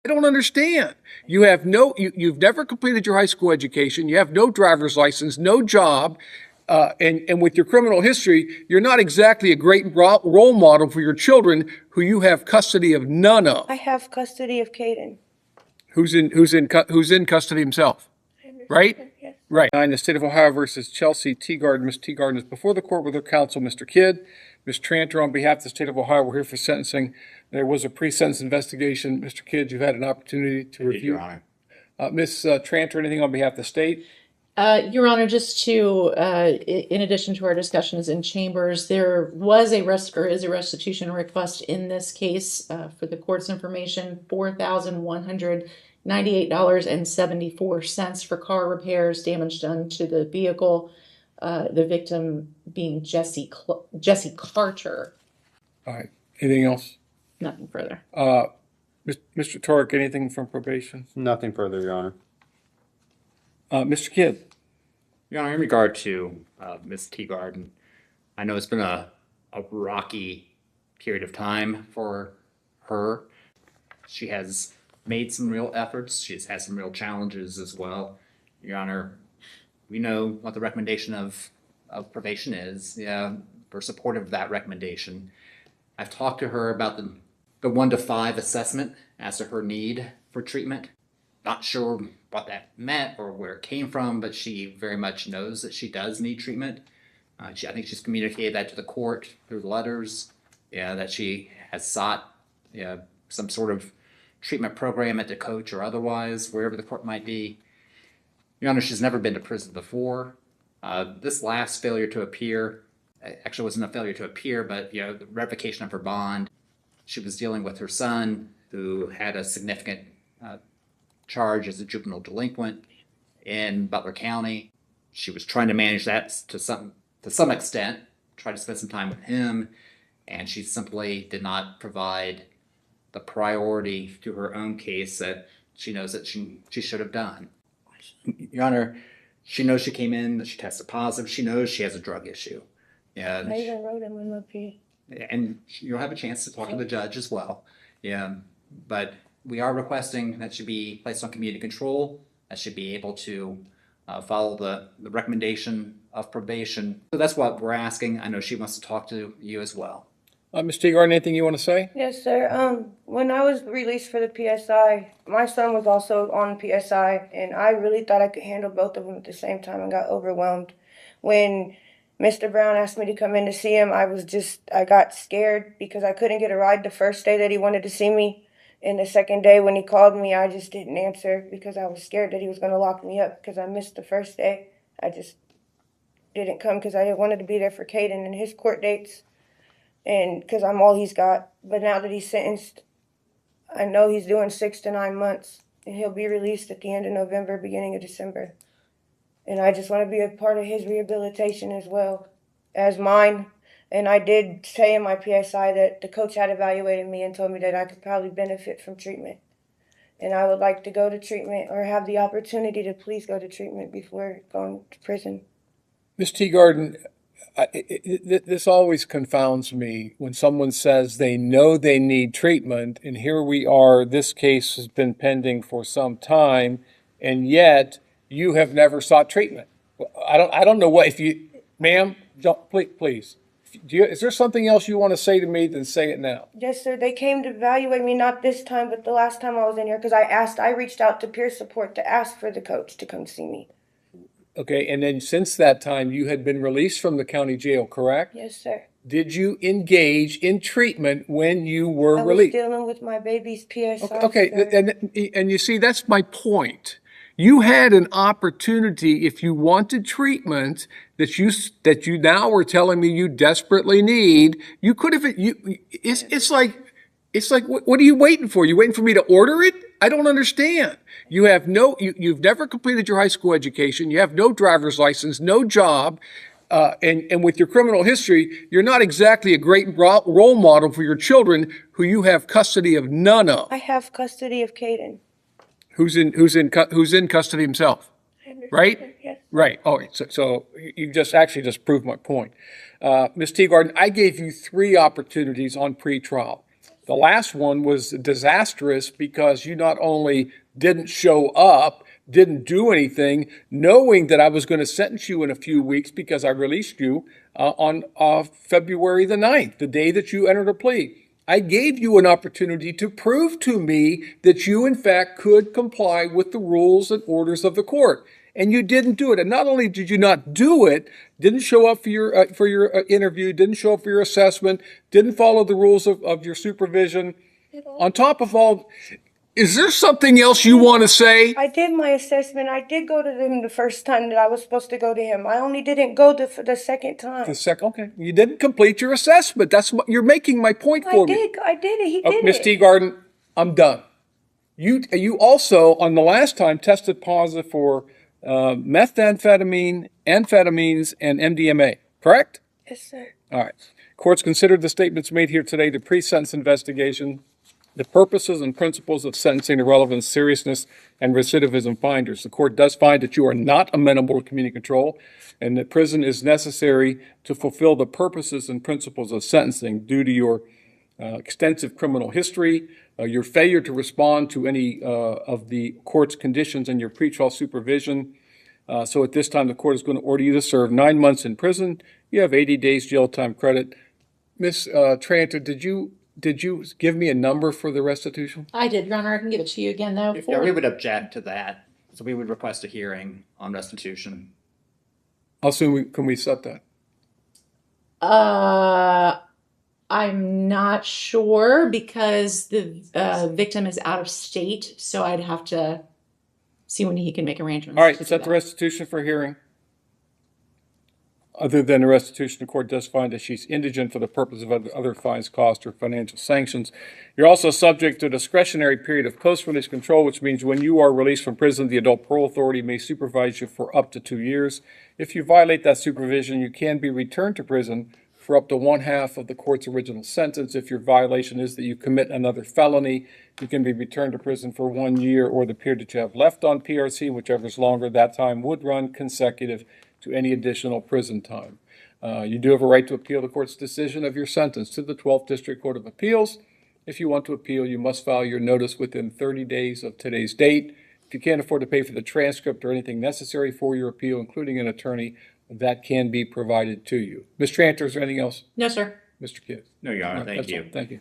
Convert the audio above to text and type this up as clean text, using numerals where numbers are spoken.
I don't understand. You have you've never completed your high school education. You have no driver's license, no job. And with your criminal history, you're not exactly a great role model for your children who you have custody of none of. I have custody of Caden. Who's in custody himself, right? Yes. Right. In the state of Ohio versus Chelsea Teagarden. Ms. Teagarden is before the court with her counsel, Mr. Kidd. Ms. Tranter, on behalf of the state of Ohio, we're here for sentencing. There was a pre-sentence investigation. Mr. Kidd, you've had an opportunity to review. Your Honor. Ms. Tranter, anything on behalf of the state? Your Honor, just to, in addition to our discussions in chambers, there was is a restitution request in this case for the court's information, $4,198.74 for car repairs, damage done to the vehicle. The victim being Jesse Carter. All right. Anything else? Nothing further. Mr. Torek, anything from probation? Nothing further, Your Honor. Mr. Kidd. Your Honor, in regard to Ms. Teagarden, I know it's been a rocky period of time for her. She has made some real efforts. She has had some real challenges as well. Your Honor, we know what the recommendation of probation is. Yeah, we're supportive of that recommendation. I've talked to her about the 1 to 5 assessment as to her need for treatment. Not sure what that meant or where it came from, but she very much knows that she does need treatment. I think she's communicated that to the court through letters. Yeah, that she has sought some sort of treatment program at the coach or otherwise, wherever the court might be. Your Honor, she's never been to prison before. This last failure to appear actually wasn't a failure to appear, but the revocation of her bond. She was dealing with her son, who had a significant charge as a juvenile delinquent in Butler County. She was trying to manage that to some extent, try to spend some time with him, and she simply did not provide the priority to her own case that she knows that she should have done. Your Honor, she knows she came in, that she tested positive. She knows she has a drug issue. I even wrote him in my plea. And you'll have a chance to talk to the judge as well. Yeah, but we are requesting that she be placed on community control, that she be able to follow the recommendation of probation. So that's what we're asking. I know she wants to talk to you as well. Ms. Teagarden, anything you want to say? Yes, sir. When I was released for the PSI, my son was also on PSI, and I really thought I could handle both of them at the same time and got overwhelmed. When Mr. Brown asked me to come in to see him, I got scared because I couldn't get a ride the first day that he wanted to see me. And the second day when he called me, I just didn't answer because I was scared that he was going to lock me up because I missed the first day. I just didn't come because I wanted to be there for Caden and his court dates. And because I'm all he's got. But now that he's sentenced, I know he's doing 6 to 9 months. And he'll be released at the end of November, beginning of December. And I just want to be a part of his rehabilitation as well as mine. And I did say in my PSI that the coach had evaluated me and told me that I could probably benefit from treatment. And I would like to go to treatment or have the opportunity to please go to treatment before going to prison. Ms. Teagarden, this always confounds me when someone says they know they need treatment, and here we are, this case has been pending for some time, and yet you have never sought treatment. I don't know what, ma'am, please. Is there something else you want to say to me? Then say it now. Yes, sir. They came to evaluate me, not this time, but the last time I was in here, because I reached out to peer support to ask for the coach to come see me. Okay, and then since that time, you had been released from the county jail, correct? Yes, sir. Did you engage in treatment when you were released? I was dealing with my baby's PSI. Okay, and you see, that's my point. You had an opportunity, if you wanted treatment that you now are telling me you desperately need. You could have. It's like, what are you waiting for? You waiting for me to order it? I don't understand. You've never completed your high school education. You have no driver's license, no job. And with your criminal history, you're not exactly a great role model for your children who you have custody of none of. I have custody of Caden. Who's in custody himself, right? Yes. Right. Oh, so you just proved my point. Ms. Teagarden, I gave you 3 opportunities on pretrial. The last one was disastrous because you not only didn't show up, didn't do anything, knowing that I was going to sentence you in a few weeks because I released you on February the 9th, the day that you entered a plea. I gave you an opportunity to prove to me that you, in fact, could comply with the rules and orders of the court. And you didn't do it. And not only did you not do it, didn't show up for your interview, didn't show up for your assessment, didn't follow the rules of your supervision. On top of all, is there something else you want to say? I did my assessment. I did go to him the first time that I was supposed to go to him. I only didn't go the second time. Okay. You didn't complete your assessment. That's what you're making my point for me. I did it. He did Ms. it. Teagarden, I'm done. You also, on the last time, tested positive for methamphetamine, amphetamines, and MDMA, correct? Yes, sir. All right. Courts considered the statements made here today to pre-sentence investigation, the purposes and principles of sentencing, the relevance, seriousness, and recidivism finders. The court does find that you are not amenable to community control and that prison is necessary to fulfill the purposes and principles of sentencing due to your extensive criminal history, your failure to respond to any of the court's conditions and your pretrial supervision. So at this time, the court is going to order you to serve 9 months in prison. You have 80 days jail time credit. Ms. Tranter, did you give me a number for the restitution? I did, Your Honor. I can give it to you again, though. Yeah, we would object to that. So we would request a hearing on restitution. How soon can we set that? I'm not sure because the victim is out of state, so I'd have to see when he can make arrangements. All right, to set do the that. restitution for hearing. Other than the restitution, the court does find that she's indigent for the purpose of other fines, costs, or financial sanctions. You're also subject to a discretionary period of post-release control, which means when you are released from prison, the adult parole authority may supervise you for up to 2 years. If you violate that supervision, you can be returned to prison for up to 1/2 of the court's original sentence. If your violation is that you commit another felony, you can be returned to prison for 1 year or the period that you have left on PRC, whichever is longer. That time would run consecutive to any additional prison time. You do have a right to appeal the court's decision of your sentence to the 12th District Court of Appeals. If you want to appeal, you must file your notice within 30 days of today's date. If you can't afford to pay for the transcript or anything necessary for your appeal, including an attorney, that can be provided to you. Ms. Tranter, is there anything else? No, sir. Mr. Kidd? No, Your Honor, thank That's you. all. Thank you.